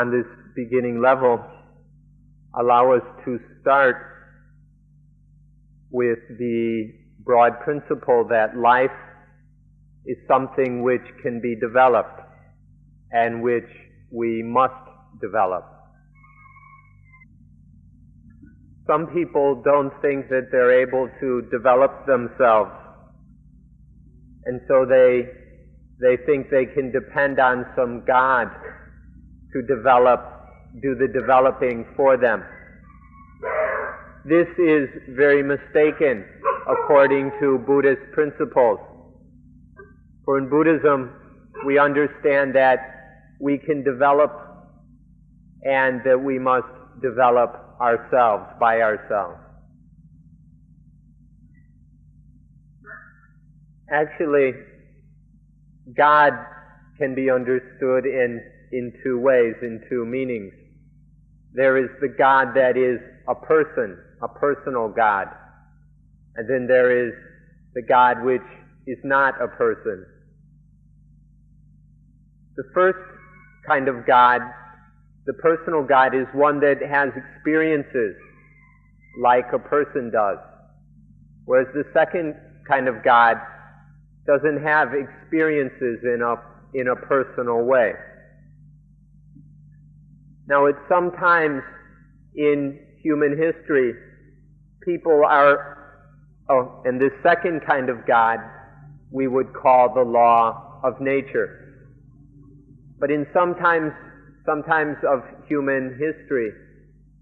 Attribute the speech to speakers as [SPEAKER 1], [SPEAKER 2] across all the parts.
[SPEAKER 1] on this beginning level, allow us to start with the broad principle that life is something which can be developed and which we must develop. Some people don't think that they're able to develop themselves, and so they think they can depend on some God to do the developing for them. This is very mistaken according to Buddhist principles. For in Buddhism, we understand that we can develop and that we must develop ourselves by ourselves. Actually, God can be understood in two ways, in two meanings. There is the God that is a person, a personal God. And then there is the God which is not a person. The first kind of God, the personal God, is one that has experiences like a person does. Whereas the second kind of God doesn't have experiences in a personal way. Now, at some times in human history, people and this second kind of God we would call the law of nature. But in sometimes of human history,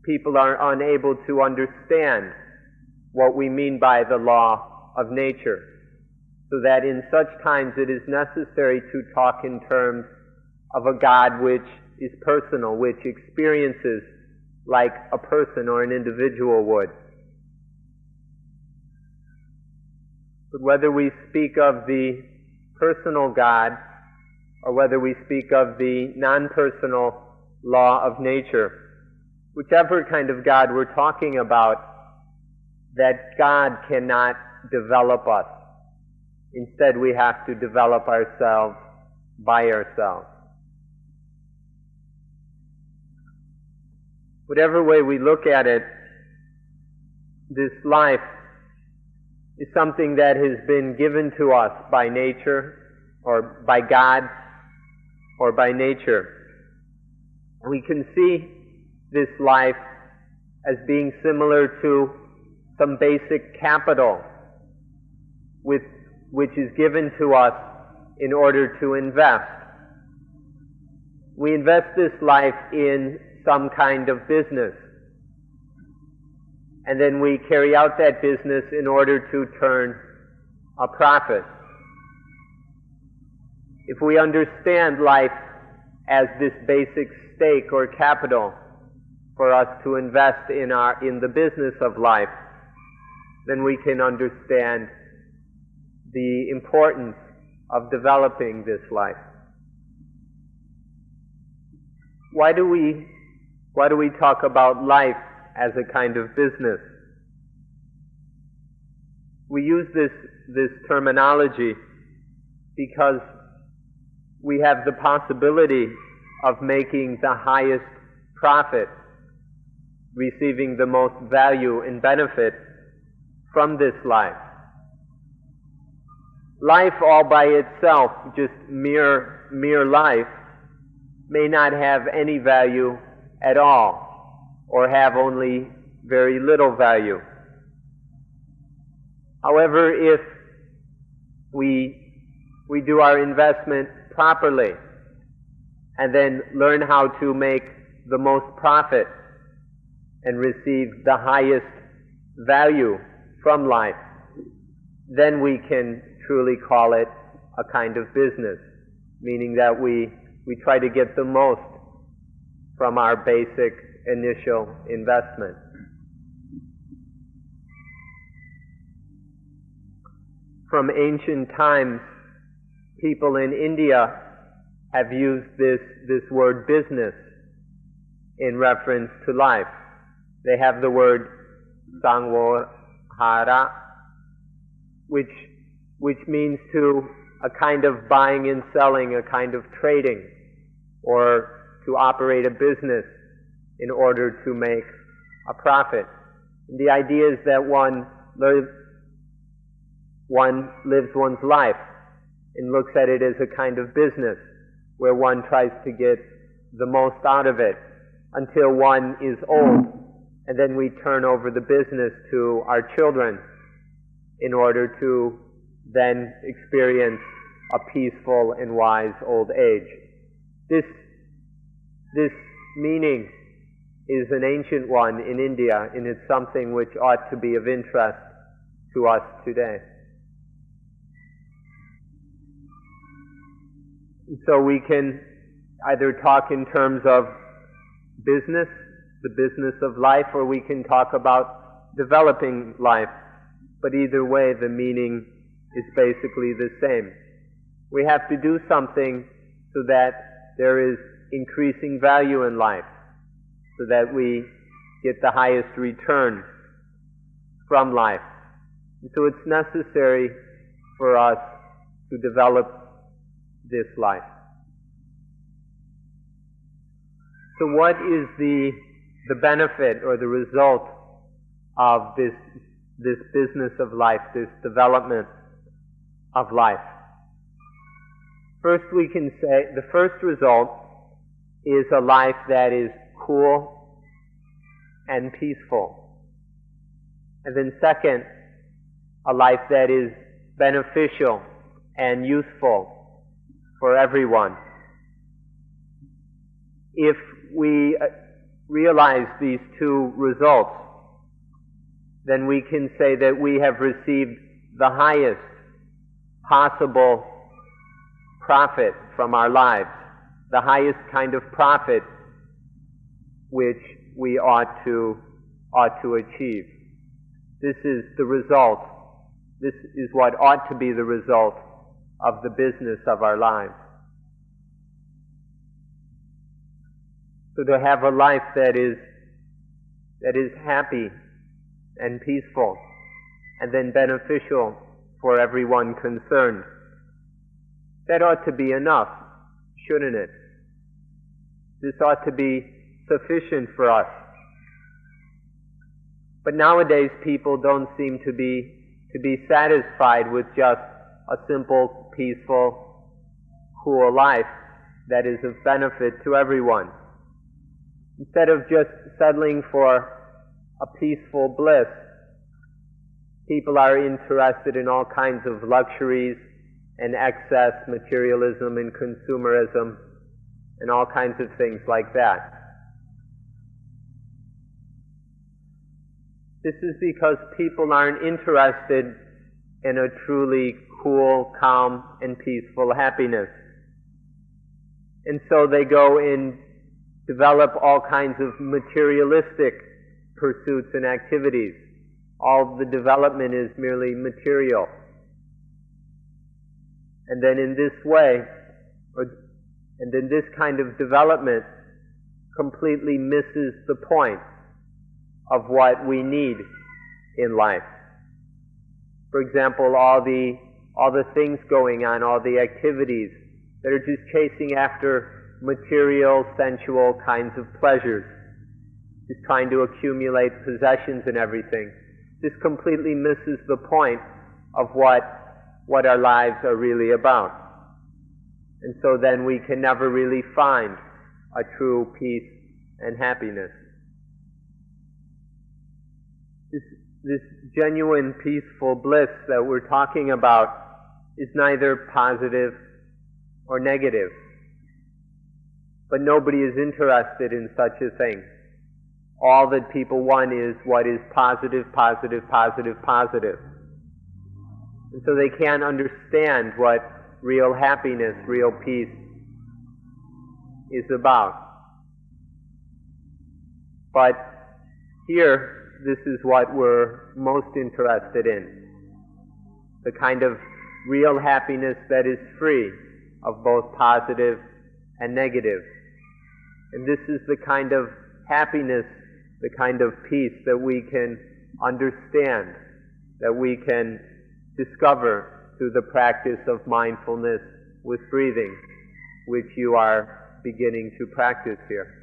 [SPEAKER 1] people are unable to understand what we mean by the law of nature, so that in such times it is necessary to talk in terms of a God which is personal, which experiences like a person or an individual would. But whether we speak of the personal God or whether we speak of the non-personal law of nature, whichever kind of God we're talking about, that God cannot develop us. Instead, we have to develop ourselves by ourselves. Whatever way we look at it, this life is something that has been given to us by nature, or by God, or by nature. We can see this life as being similar to some basic capital which is given to us in order to invest. We invest this life in some kind of business, and then we carry out that business in order to turn a profit. If we understand life as this basic stake or capital for us to invest in the business of life, then we can understand the importance of developing this life. Why do we talk about life as a kind of business? We use this terminology because we have the possibility of making the highest profit, receiving the most value and benefit from this life. Life all by itself, just mere life, may not have any value at all, or have only very little value. However, if we do our investment properly, and then learn how to make the most profit and receive the highest value from life, then we can truly call it a kind of business, meaning that we try to get the most from our basic initial investment. From ancient times, people in India have used this word business in reference to life. They have the word sangvohara, which means a kind of buying and selling, a kind of trading, or to operate a business in order to make a profit. And the idea is that one lives one's life and looks at it as a kind of business where one tries to get the most out of it until one is old, and then we turn over the business to our children in order to then experience a peaceful and wise old age. This meaning is an ancient one in India, and it's something which ought to be of interest to us today. So we can either talk in terms of business, the business of life, or we can talk about developing life. But either way, the meaning is basically the same. We have to do something so that there is increasing value in life, so that we get the highest return from life. And so it's necessary for us to develop this life. So what is the benefit or the result of this business of life, this development of life? First, we can say the first result is a life that is cool and peaceful. And then second, a life that is beneficial and useful for everyone. If we realize these two results, then we can say that we have received the highest possible profit from our lives, the highest kind of profit which we ought to achieve. This is the result. This is what ought to be the result of the business of our lives. So to have a life that is happy and peaceful, and then beneficial for everyone concerned, that ought to be enough, shouldn't it? This ought to be sufficient for us. But nowadays people don't seem to be satisfied with just a simple, peaceful, cool life that is of benefit to everyone. Instead of just settling for a peaceful bliss, people are interested in all kinds of luxuries and excess, materialism and consumerism, and all kinds of things like that. This is because people aren't interested in a truly cool, calm, and peaceful happiness. And so they go and develop all kinds of materialistic pursuits and activities. All the development is merely material. And then in this way, and then this kind of development completely misses the point of what we need in life. For example, all the things going on, all the activities that are just chasing after material, sensual kinds of pleasures, just trying to accumulate possessions and everything. This completely misses the point of what our lives are really about. And so then we can never really find a true peace and happiness. This genuine peaceful bliss that we're talking about is neither positive or negative. But nobody is interested in such a thing. All that people want is what is positive, positive, positive, positive. And so they can't understand what real happiness, real peace is about. But here, this is what we're most interested in. The kind of real happiness that is free of both positive and negative. And this is the kind of happiness, the kind of peace that we can understand, that we can discover through the practice of mindfulness with breathing, which you are beginning to practice here.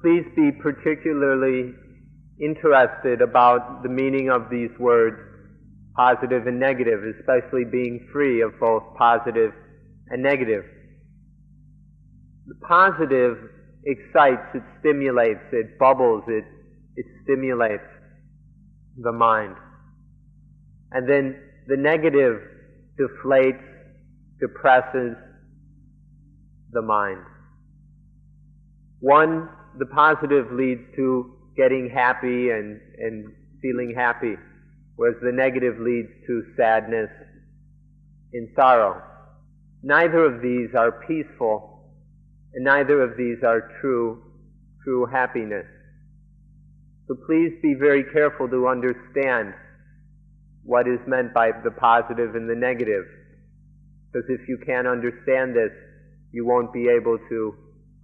[SPEAKER 1] Please be particularly interested about the meaning of these words, positive and negative, especially being free of both positive and negative. The positive excites, it stimulates, it bubbles, it stimulates the mind. And then the negative deflates, depresses the mind. One, the positive leads to getting happy and feeling happy, whereas the negative leads to sadness and sorrow. Neither of these are peaceful, and neither of these are true happiness. So please be very careful to understand what is meant by the positive and the negative, because if you can't understand this, you won't be able to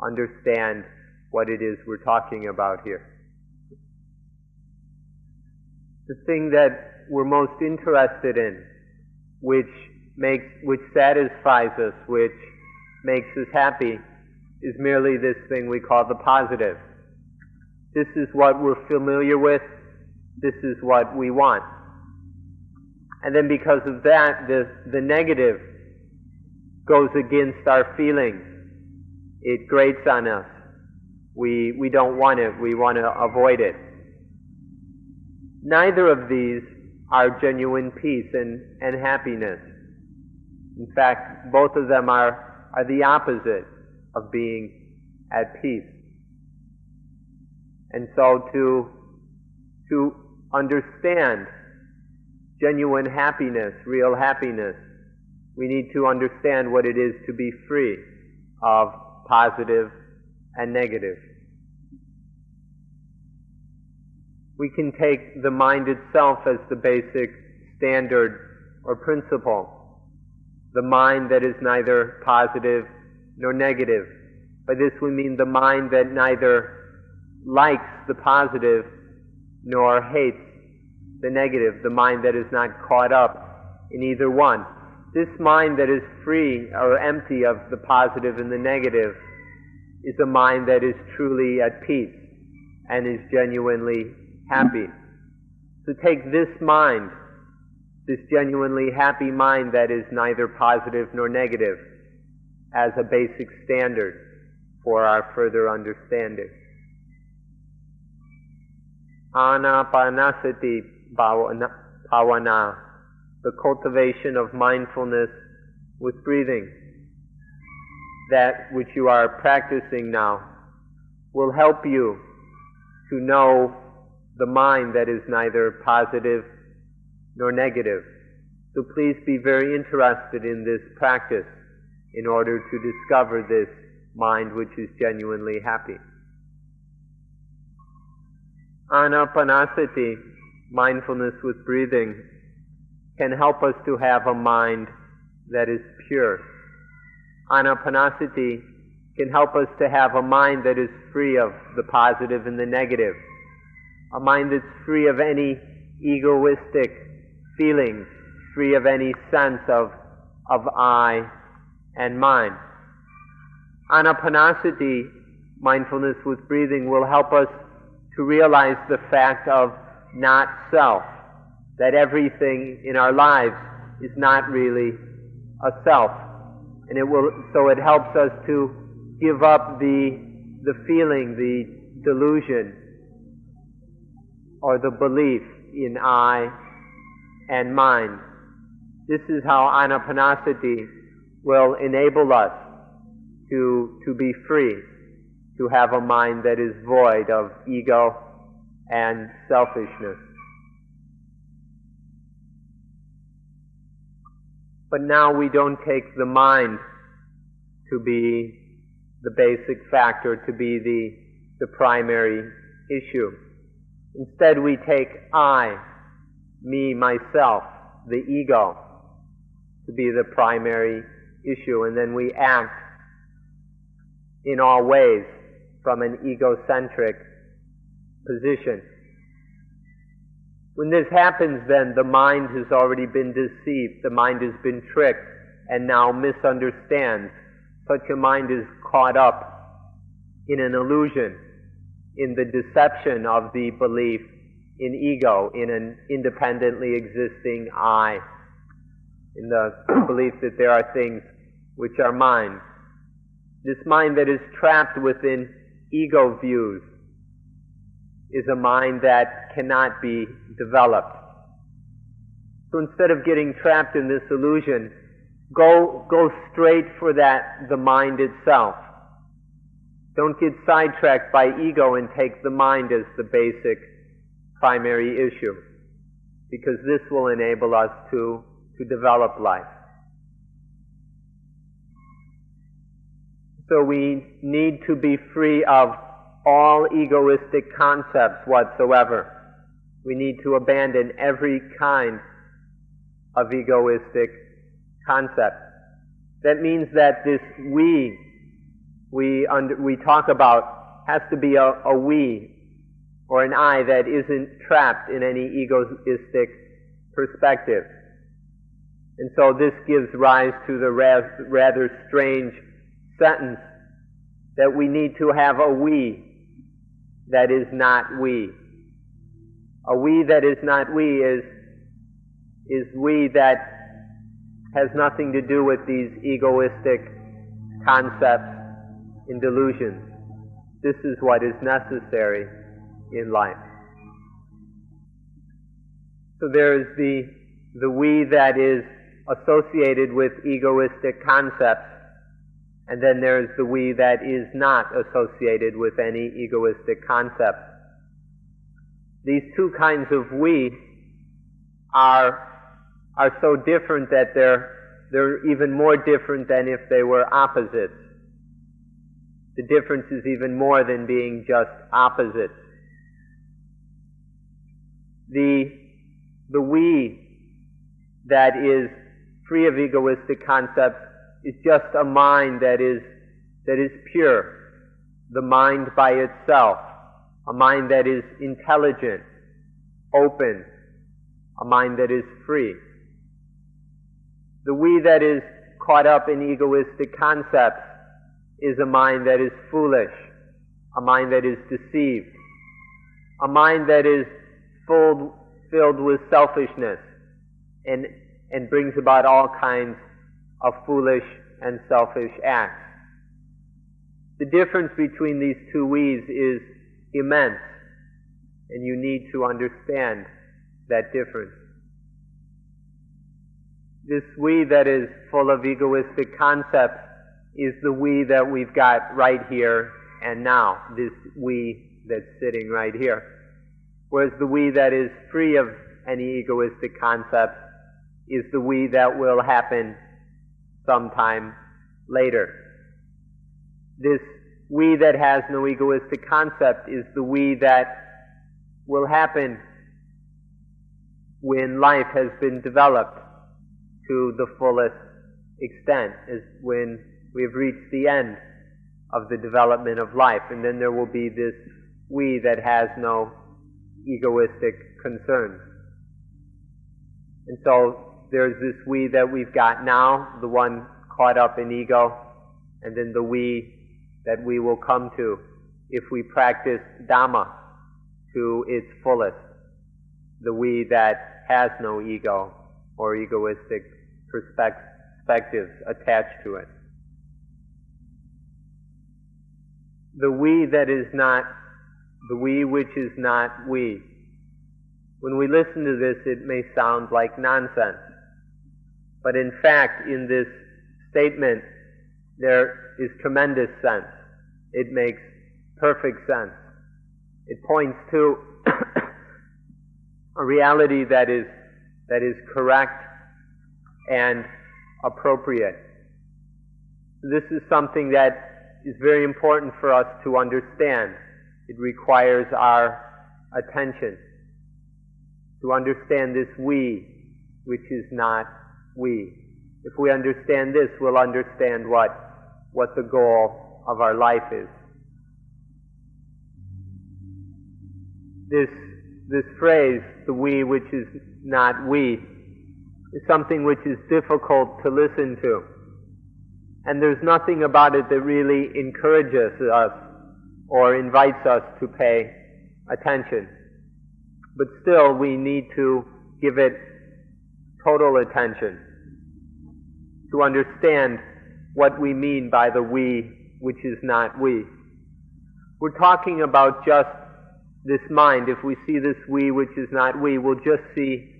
[SPEAKER 1] understand what it is we're talking about here. The thing that we're most interested in, which satisfies us, which makes us happy, is merely this thing we call the positive. This is what we're familiar with. This is what we want. And then because of that, the negative goes against our feelings. It grates on us. We don't want it. We want to avoid it. Neither of these are genuine peace and happiness. In fact, both of them are the opposite of being at peace. And so to understand genuine happiness, real happiness, we need to understand what it is to be free of positive and negative. We can take the mind itself as the basic standard or principle. The mind that is neither positive nor negative. By this we mean the mind that neither likes the positive nor hates the negative, the mind that is not caught up in either one. This mind that is free or empty of the positive and the negative is a mind that is truly at peace and is genuinely happy. So take this mind, this genuinely happy mind that is neither positive nor negative, as a basic standard for our further understanding. Anapanasati bhavana, the cultivation of mindfulness with breathing, that which you are practicing now, will help you to know the mind that is neither positive nor negative. So please be very interested in this practice in order to discover this mind which is genuinely happy. Anapanasati, mindfulness with breathing, can help us to have a mind that is pure. Anapanasati can help us to have a mind that is free of the positive and the negative, a mind that's free of any egoistic feelings, free of any sense of I and mine. Anapanasati, mindfulness with breathing, will help us to realize the fact of not self, that everything in our lives is not really a self. And it helps us to give up the feeling, the delusion, or the belief in I and mine. This is how Anapanasati will enable us to be free, to have a mind that is void of ego and selfishness. But now we don't take the mind to be the basic factor, to be the primary issue. Instead we take I, me, myself, the ego, to be the primary issue, and then we act in all ways from an egocentric position. When this happens, then the mind has already been deceived, the mind has been tricked, and now misunderstands such a mind is caught up in an illusion, in the deception of the belief in ego, in an independently existing I, in the belief that there are things which are mine. This mind that is trapped within ego views is a mind that cannot be developed. So instead of getting trapped in this illusion, go straight for the mind itself. Don't get sidetracked by ego and take the mind as the basic primary issue, because this will enable us to develop life. So we need to be free of all egoistic concepts whatsoever. We need to abandon every kind of egoistic concept. That means that this we talk about has to be a we, or an I that isn't trapped in any egoistic perspective. And so this gives rise to the rather strange sentence that we need to have a we that is not we. A we that is not we is we that has nothing to do with these egoistic concepts and delusions. This is what is necessary in life. So there is the we that is associated with egoistic concepts, and then there is the we that is not associated with any egoistic concept. These two kinds of we are so different that they're even more different than if they were opposites. The difference is even more than being just opposites. The we that is free of egoistic concepts is just a mind that is pure, the mind by itself, a mind that is intelligent, open, a mind that is free. The we that is caught up in egoistic concepts is a mind that is foolish, a mind that is deceived, a mind that is filled with selfishness and brings about all kinds of foolish and selfish acts. The difference between these two we's is immense, and you need to understand that difference. This we that is full of egoistic concepts is the we that we've got right here and now, this we that's sitting right here. Whereas the we that is free of any egoistic concepts is the we that will happen sometime later. This we that has no egoistic concept is the we that will happen when life has been developed to the fullest extent, is when we have reached the end of the development of life, and then there will be this we that has no egoistic concerns. And so there's this we that we've got now, the one caught up in ego, and then the we that we will come to if we practice Dhamma to its fullest, the we that has no ego or egoistic perspectives attached to it. The we that is not, the we which is not we. When we listen to this, it may sound like nonsense. But in fact, in this statement, there is tremendous sense. It makes perfect sense. It points to a reality that is correct and appropriate. This is something that is very important for us to understand. It requires our attention to understand this we, which is not we. If we understand this, we'll understand what the goal of our life is. This phrase, the we which is not we, is something which is difficult to listen to. and there's nothing about it that really encourages us or invites us to pay attention. But still, we need to give it total attention to understand what we mean by the we, which is not we. We're talking about just this mind. If we see this we, which is not we, we'll just see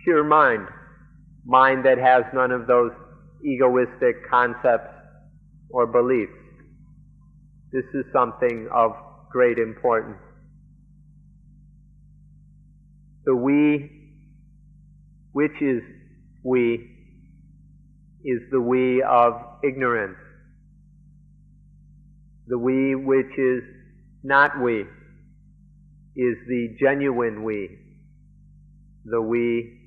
[SPEAKER 1] pure mind. Mind that has none of those egoistic concepts or beliefs. This is something of great importance. The we, which is we, is the we of ignorance. The we which is not we is the genuine we, the we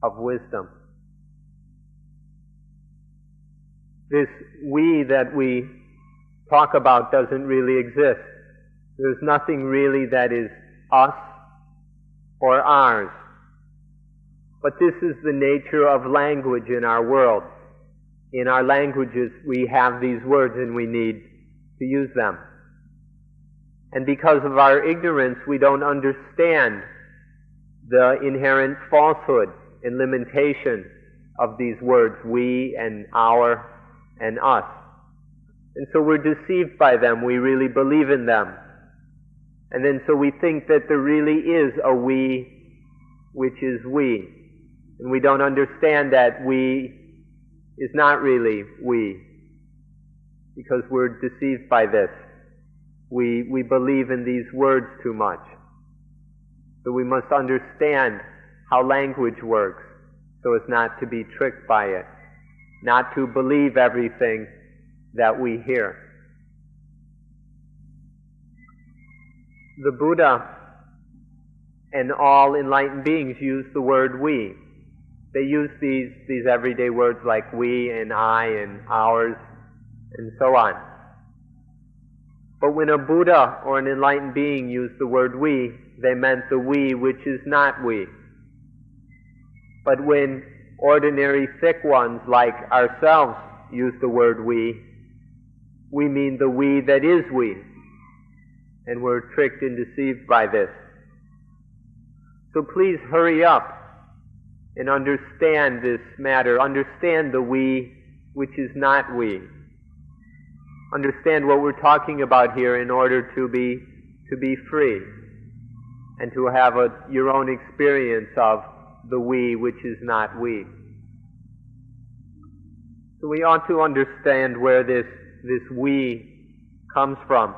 [SPEAKER 1] of wisdom. This we that we talk about doesn't really exist. There's nothing really that is us or ours. But this is the nature of language in our world. In our languages we have these words and we need to use them. And because of our ignorance we don't understand the inherent falsehood and limitation of these words, we and our and us. And so we're deceived by them. We really believe in them. And then so we think that there really is a we which is we. And we don't understand that we is not really we, because we're deceived by this. We believe in these words too much. So we must understand how language works so as not to be tricked by it, not to believe everything that we hear. The Buddha and all enlightened beings use the word we. They use these everyday words like we and I and ours and so on. But when a Buddha or an enlightened being used the word we, they meant the we which is not we. But when ordinary thick ones like ourselves use the word we mean the we that is we. And we're tricked and deceived by this. So please hurry up and understand this matter. Understand the we which is not we. Understand what we're talking about here in order to be free and to have your own experience of the we which is not we. So we ought to understand where this we comes from.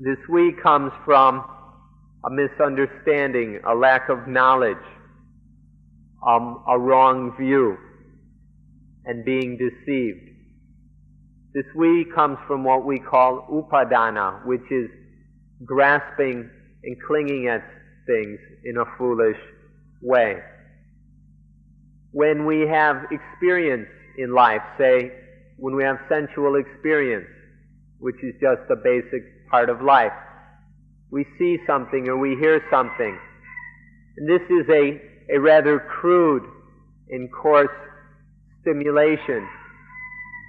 [SPEAKER 1] This we comes from a misunderstanding, a lack of knowledge, a wrong view, and being deceived. This we comes from what we call upadana, which is grasping and clinging at things in a foolish way. When we have experience in life, say, when we have sensual experience, which is just a basic part of life, we see something or we hear something, and this is a rather crude and coarse stimulation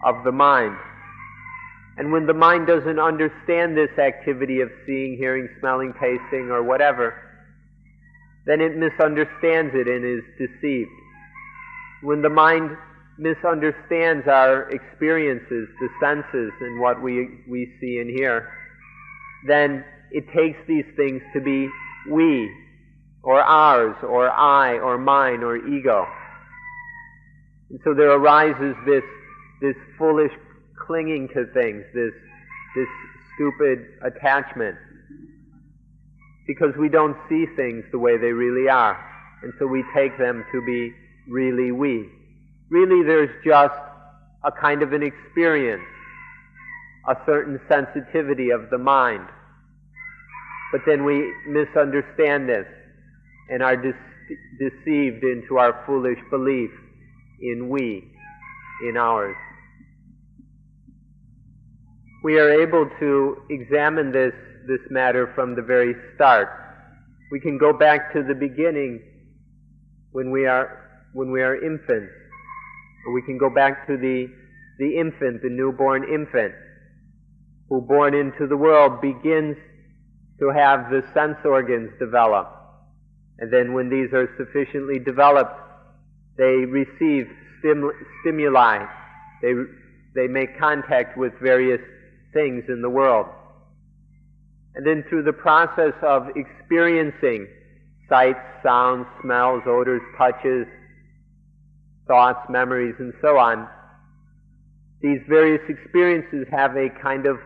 [SPEAKER 1] of the mind. And when the mind doesn't understand this activity of seeing, hearing, smelling, tasting, or whatever, then it misunderstands it and is deceived. When the mind misunderstands our experiences, the senses, and what we see and hear, then it takes these things to be we, or ours, or I, or mine, or ego. And so there arises this foolish clinging to things, this stupid attachment, because we don't see things the way they really are, and so we take them to be really we. Really there's just a kind of an experience, a certain sensitivity of the mind. But then we misunderstand this and are deceived into our foolish belief in we, in ours. We are able to examine this matter from the very start. We can go back to the beginning when we are infants Or we can go back to the infant, the newborn infant, who born into the world begins to have the sense organs develop. And then when these are sufficiently developed, they receive stimuli. They make contact with various things in the world. And then through the process of experiencing sights, sounds, smells, odors, touches, thoughts, memories, and so on, these various experiences have a kind of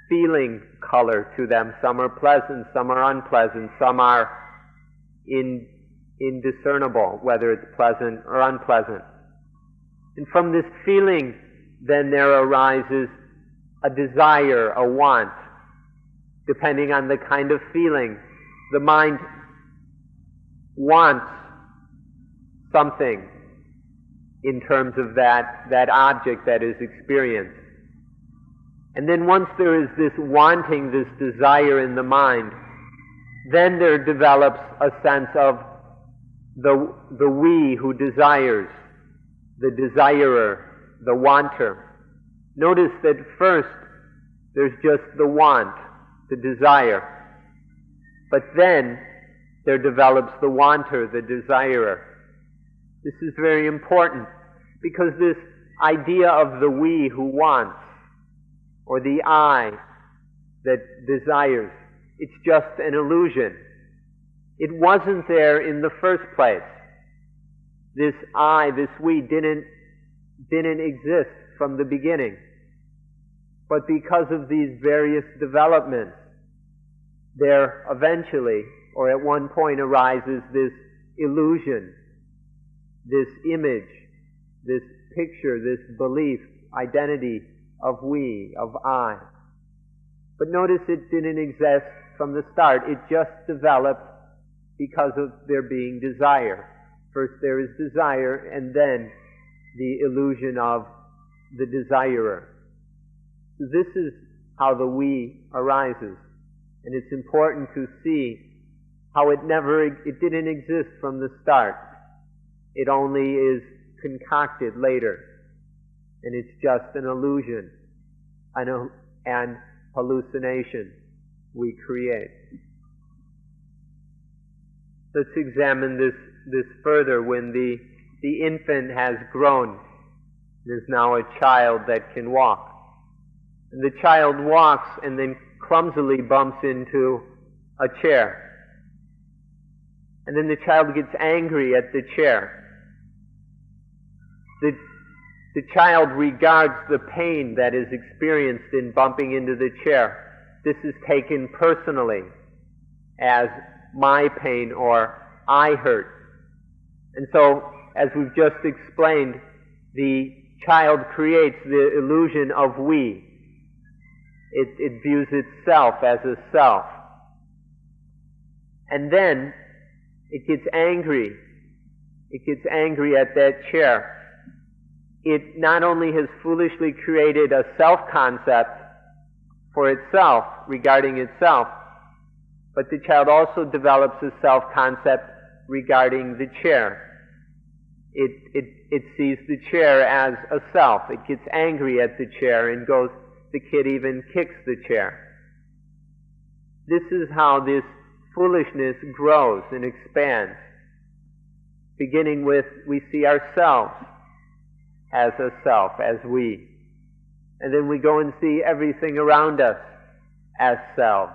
[SPEAKER 1] feeling color to them. Some are pleasant, some are unpleasant, some are indiscernible, whether it's pleasant or unpleasant. And from this feeling, then there arises a desire, a want. Depending on the kind of feeling, the mind wants something in terms of that object that is experienced. And then once there is this wanting, this desire in the mind, then there develops a sense of the we who desires, the desirer, the wanter. Notice that first there's just the want, the desire. But then there develops the wanter, the desirer. This is very important because this idea of the we who wants, or the I that desires, it's just an illusion. It wasn't there in the first place. This I, this we, didn't exist from the beginning. But because of these various developments, there eventually, or at one point, arises this illusion, this image, this picture, this belief, identity of we, of I. But notice it didn't exist from the start. It just developed because of there being desire. First there is desire, and then the illusion of the desirer. So this is how the we arises. And it's important to see how it didn't exist from the start. It only is concocted later. And it's just an illusion, an hallucination we create. Let's examine this further. When the infant has grown, there's now a child that can walk. And the child walks and then clumsily bumps into a chair. And then the child gets angry at the chair. The child regards the pain that is experienced in bumping into the chair. This is taken personally as my pain or I hurt. And so, as we've just explained, the child creates the illusion of we. It views itself as a self. And then it gets angry. It gets angry at that chair. It not only has foolishly created a self-concept for itself, regarding itself, but the child also develops a self-concept regarding the chair. It sees the chair as a self. It gets angry at the chair and the kid even kicks the chair. This is how this foolishness grows and expands. Beginning with, we see ourselves as a self, as we. And then we go and see everything around us as selves.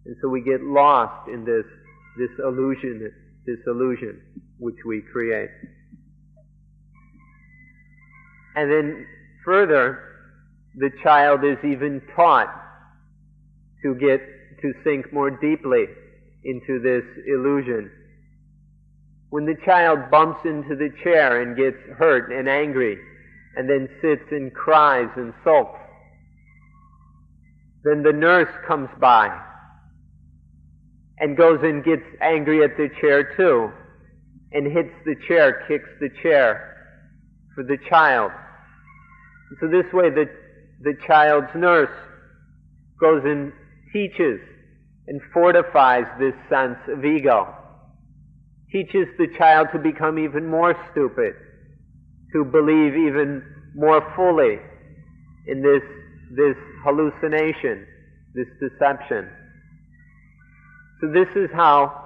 [SPEAKER 1] And so we get lost in this illusion which we create. And then further, the child is even taught to sink more deeply into this illusion. When the child bumps into the chair and gets hurt and angry, and then sits and cries and sulks, then the nurse comes by and goes and gets angry at the chair too, and hits the chair, kicks the chair for the child. And so this way the child's nurse goes and teaches and fortifies this sense of ego, teaches the child to become even more stupid, to believe even more fully in this hallucination, this deception. So this is how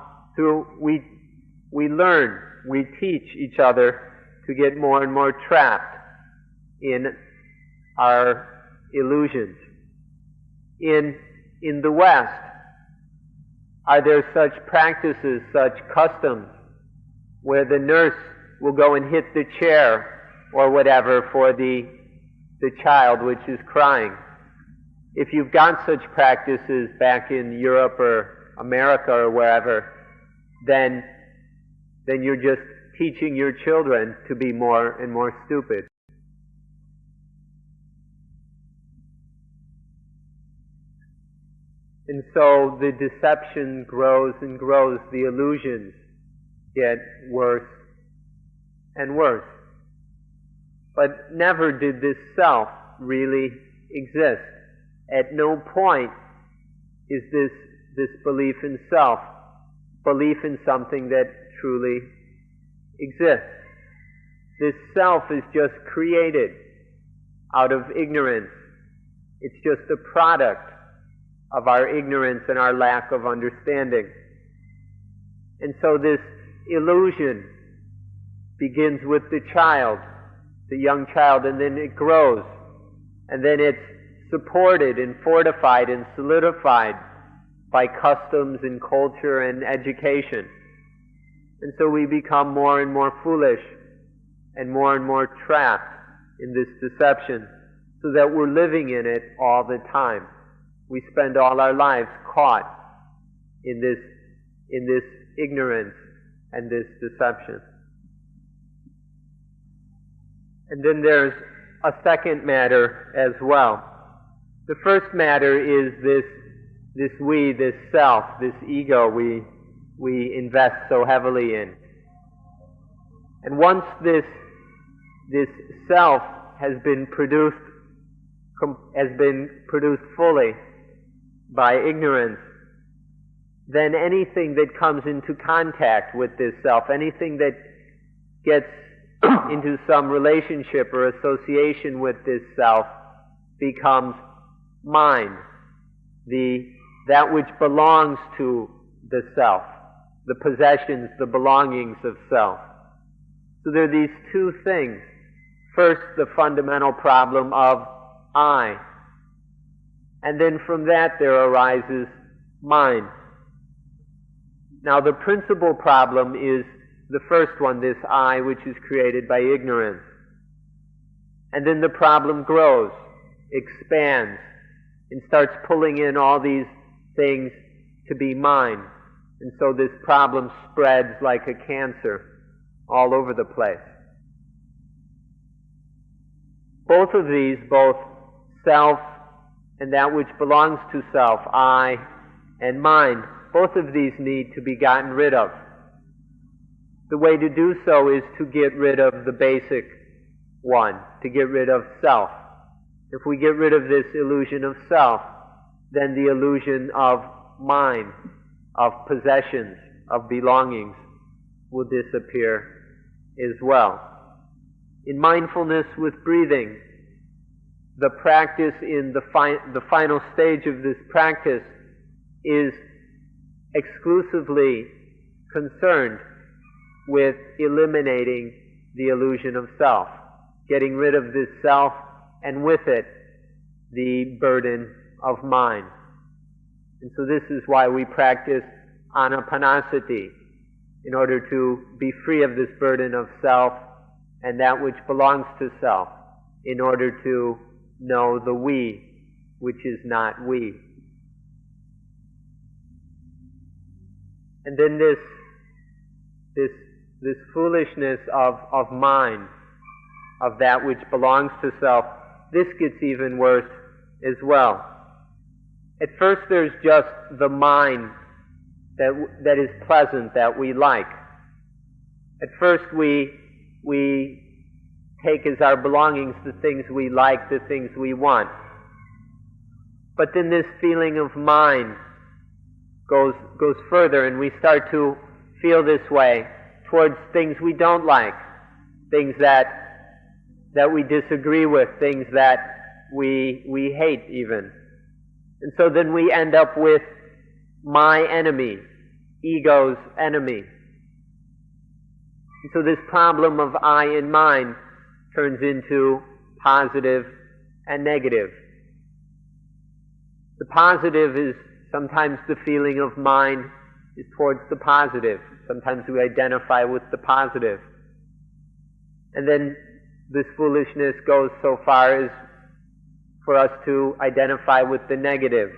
[SPEAKER 1] we learn, we teach each other to get more and more trapped in our illusions. In the West, are there such practices, such customs, where the nurse will go and hit the chair or whatever for the child which is crying? If you've got such practices back in Europe or America or wherever, then you're just teaching your children to be more and more stupid. And so the deception grows and grows, the illusions get worse and worse. But never did this self really exist. At no point is this belief in self, belief in something that truly exists. This self is just created out of ignorance. It's just a product of our ignorance and our lack of understanding. And so this illusion begins with the child, the young child, and then it grows. And then it's supported and fortified and solidified by customs and culture and education. And so we become more and more foolish and more trapped in this deception, so that we're living in it all the time. We spend all our lives caught in this ignorance and this deception. And then there's a second matter as well. The first matter is this we, this self, this ego we invest so heavily in. And once this self has been produced fully by ignorance, then anything that comes into contact with this self, anything that gets into some relationship or association with this self, becomes mine, that which belongs to the self, the possessions, the belongings of self. So there are these two things. First, the fundamental problem of I. And then from that there arises mine. Now the principal problem is the first one, this I, which is created by ignorance. And then the problem grows, expands, and starts pulling in all these things to be mine. And so this problem spreads like a cancer all over the place. Both of these, both self and that which belongs to self, I and mine, both of these need to be gotten rid of. The way to do so is to get rid of the basic one, to get rid of self. If we get rid of this illusion of self, then the illusion of mine, of possessions, of belongings, will disappear as well. In mindfulness with breathing, the practice in the final stage of this practice is exclusively concerned with eliminating the illusion of self, getting rid of this self, and with it, the burden of mind. And so this is why we practice anapanasati, in order to be free of this burden of self and that which belongs to self, in order to know the we, which is not we. And then this foolishness of mind, of that which belongs to self, this gets even worse as well. At first there's just the mind that is pleasant, that we like. At first we take as our belongings the things we like, the things we want. But then this feeling of mind goes further, and we start to feel this way towards things we don't like, things that that we disagree with, things that we hate even. And so then we end up with my enemy, ego's enemy. And so this problem of I and mine turns into positive and negative. The positive is sometimes the feeling of mine is towards the positive. Sometimes we identify with the positive. And then this foolishness goes so far as for us to identify with the negative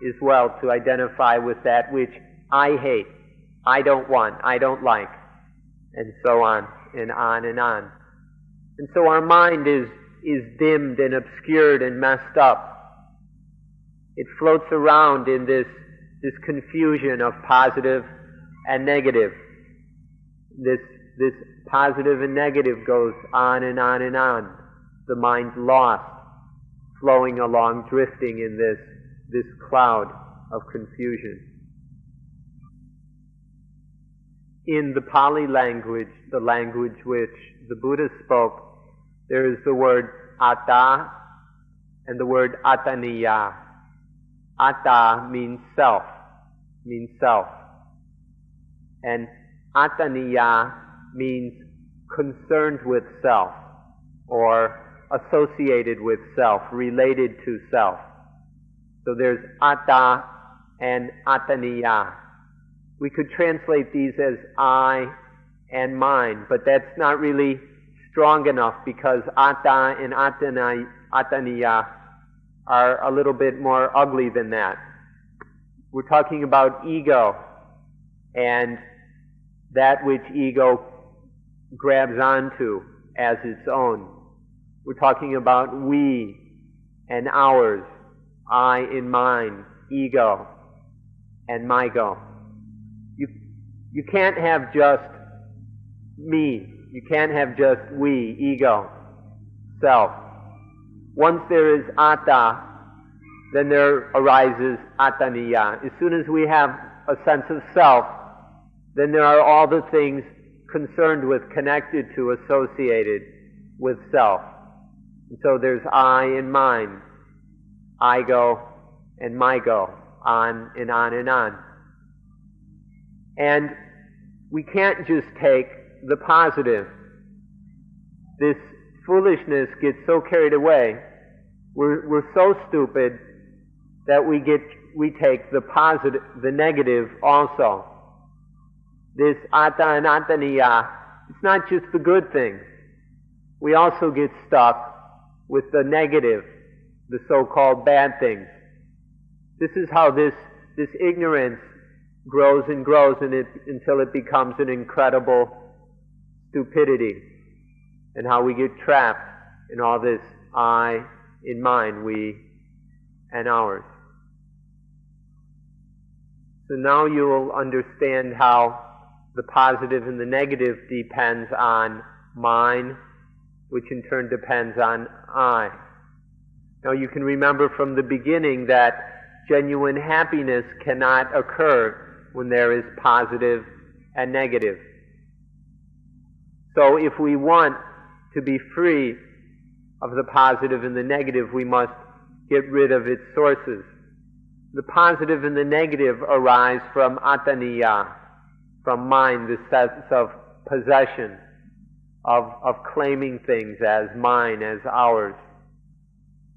[SPEAKER 1] as well, to identify with that which I hate, I don't want, I don't like, and so on and on and on. And so our mind is dimmed and obscured and messed up. It floats around in this confusion of positive and negative. This positive and negative goes on and on and on. The mind's lost, flowing along, drifting in this cloud of confusion. In the Pali language, the language which the Buddha spoke, there is the word atta and the word attaniya. Atta means self, and attaniya means concerned with self, or associated with self, related to self. So there's atta and attaniya. We could translate these as I and mine, but that's not really strong enough, because atta and attaniya are a little bit more ugly than that. We're talking about ego and that which ego grabs onto as its own. We're talking about we and ours, I and mine, ego and mygo. You can't have just me. You can't have just we, ego, self. Once there is atta, then there arises attaniya. As soon as we have a sense of self, then there are all the things concerned with, connected to, associated with self. And so there's I and mine, I go and my go, on and on and on. And we can't just take the positive. This foolishness gets so carried away. We're so stupid that we take the positive, the negative also. This atta and attaniya, it's not just the good things. We also get stuck with the negative, the so-called bad things. This is how this ignorance grows and grows until it becomes an incredible stupidity, and how we get trapped in all this I, in mine, we, and ours. So now you will understand how the positive and the negative depends on mine, which in turn depends on I. Now you can remember from the beginning that genuine happiness cannot occur when there is positive and negative. So if we want to be free of the positive and the negative, we must get rid of its sources. The positive and the negative arise from attaniya, from mind, the sense of possession, of claiming things as mine, as ours.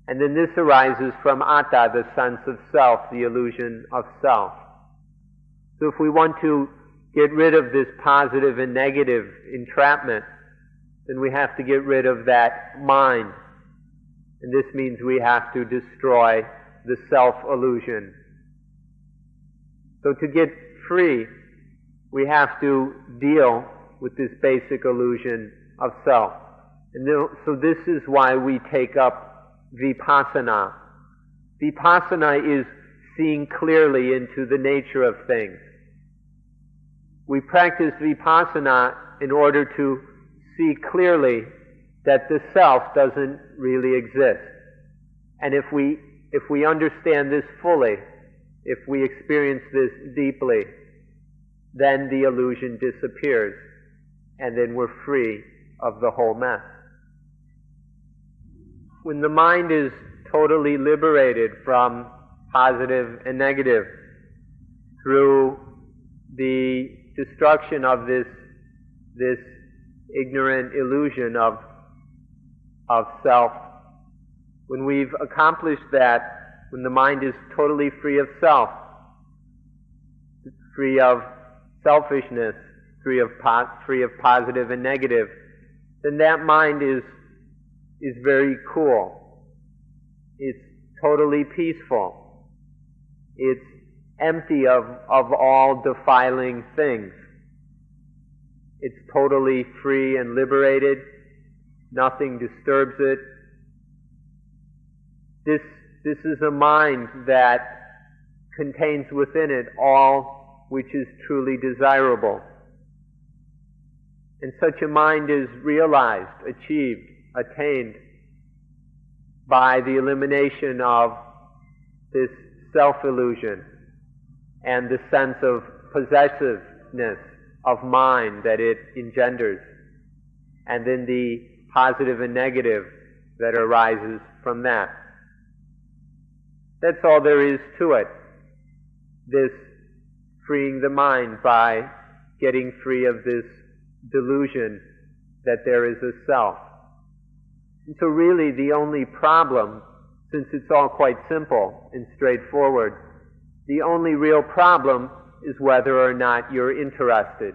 [SPEAKER 1] And then this arises from atta, the sense of self, the illusion of self. So if we want to get rid of this positive and negative entrapment, then we have to get rid of that mind. And this means we have to destroy the self-illusion. So to get free, we have to deal with this basic illusion of self. And so this is why we take up vipassana. Vipassana is seeing clearly into the nature of things. We practice vipassana in order to see clearly that the self doesn't really exist. And if we understand this fully, if we experience this deeply, then the illusion disappears, and then we're free of the whole mess. when the mind is totally liberated from positive and negative through the destruction of this ignorant illusion of self, when we've accomplished that, when the mind is totally free of self, free of selfishness, free of positive and negative, then that mind is very cool. It's totally peaceful. It's empty of all defiling things. It's totally free and liberated. Nothing disturbs it. This is a mind that contains within it all which is truly desirable. And such a mind is realized, achieved, attained by the elimination of this self-illusion and the sense of possessiveness of mind that it engenders, and then the positive and negative that arises from that. That's all there is to it, this freeing the mind by getting free of this delusion that there is a self. And so really the only problem, since it's all quite simple and straightforward, the only real problem is whether or not you're interested.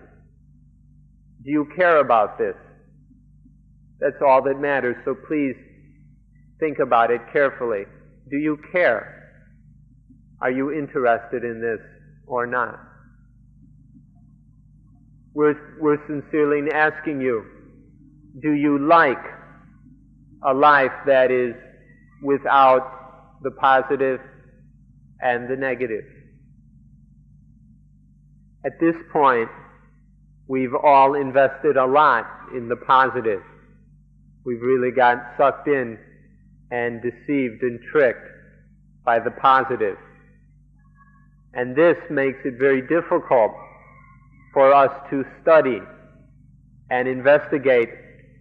[SPEAKER 1] Do you care about this? That's all that matters, so please think about it carefully. Do you care? Are you interested in this or not? We're sincerely asking you, do you like a life that is without the positive and the negative? At this point, we've all invested a lot in the positive. We've really got sucked in and deceived and tricked by the positive. And this makes it very difficult for us to study and investigate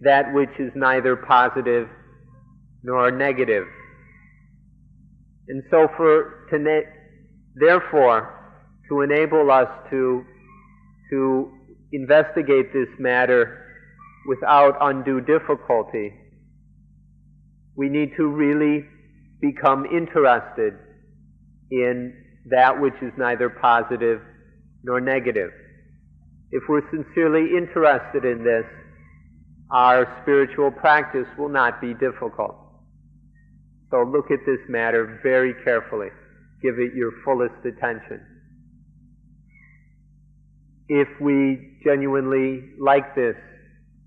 [SPEAKER 1] that which is neither positive nor negative. And so therefore, to enable us to investigate this matter without undue difficulty, we need to really become interested in that which is neither positive nor negative. If we're sincerely interested in this, our spiritual practice will not be difficult. So look at this matter very carefully. Give it your fullest attention. If we genuinely like this,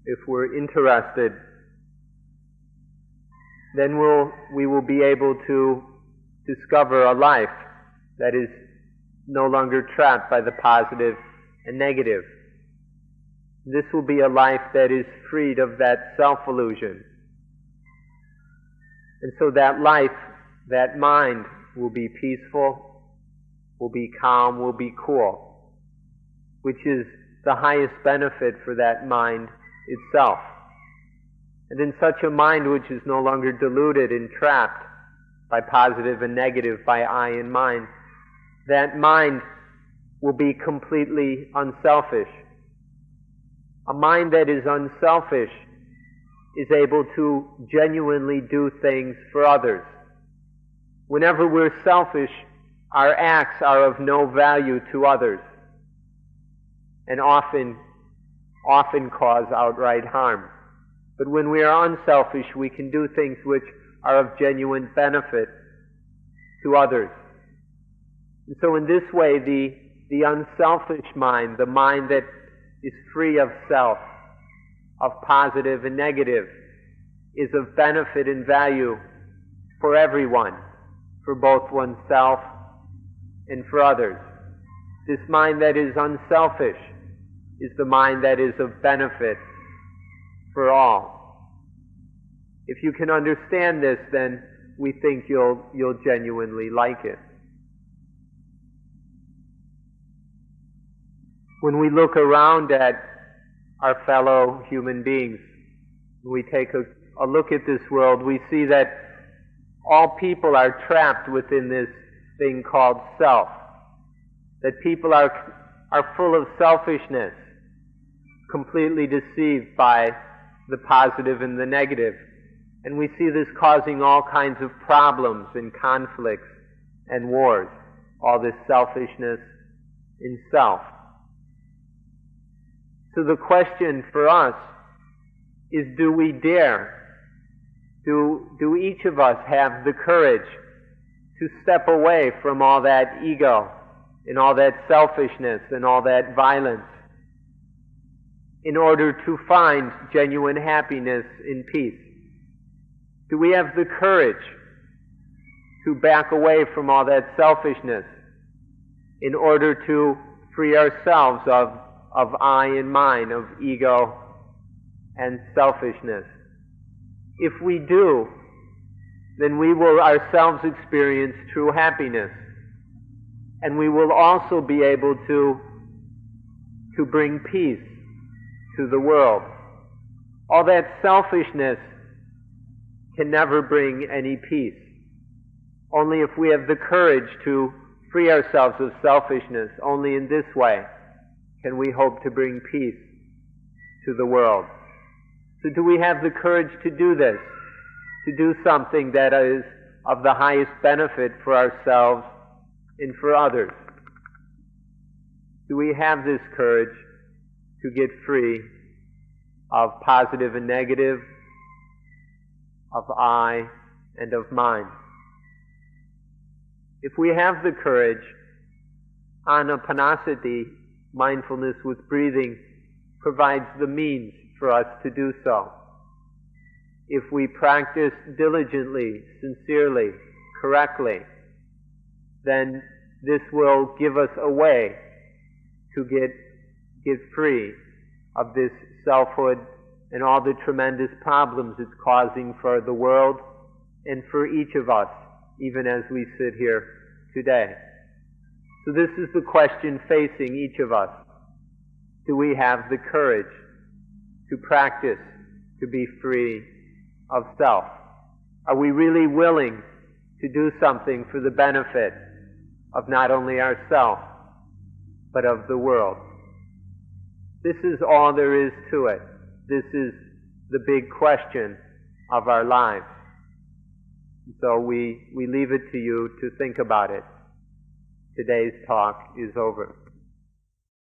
[SPEAKER 1] if we're interested, then we will be able to discover a life that is no longer trapped by the positive and negative. This will be a life that is freed of that self-illusion. And so that life, that mind, will be peaceful, will be calm, will be cool, which is the highest benefit for that mind itself. And in such a mind which is no longer deluded and trapped by positive and negative, by I and mine, that mind will be completely unselfish. A mind that is unselfish is able to genuinely do things for others. Whenever we're selfish, our acts are of no value to others and often cause outright harm. But when we are unselfish, we can do things which are of genuine benefit to others. And so in this way, the unselfish mind, the mind that is free of self, of positive and negative, is of benefit and value for everyone, for both oneself and for others. This mind that is unselfish is the mind that is of benefit for all. If you can understand this, then we think you'll genuinely like it. When we look around at our fellow human beings, we take a look at this world, we see that all people are trapped within this thing called self. That people are full of selfishness, completely deceived by the positive and the negative. And we see this causing all kinds of problems and conflicts and wars, all this selfishness in self. So the question for us is, do we dare? Do each of us have the courage to step away from all that ego and all that selfishness and all that violence in order to find genuine happiness in peace? Do we have the courage to back away from all that selfishness in order to free ourselves of I and mine, of ego and selfishness? If we do, then we will ourselves experience true happiness, and we will also be able to bring peace to the world. All that selfishness can never bring any peace. Only if we have the courage to free ourselves of selfishness, only in this way can we hope to bring peace to the world. So do we have the courage to do this? To do something that is of the highest benefit for ourselves and for others? Do we have this courage to get free of positive and negative, of I and of mine? If we have the courage, anapanasati, mindfulness with breathing, provides the means for us to do so. If we practice diligently, sincerely, correctly, then this will give us a way to get free of this selfhood and all the tremendous problems it's causing for the world and for each of us, even as we sit here today. So this is the question facing each of us. Do we have the courage to practice to be free of self? Are we really willing to do something for the benefit of not only ourselves, but of the world? This is all there is to it. This is the big question of our lives. So we leave it to you to think about it. Today's talk is over.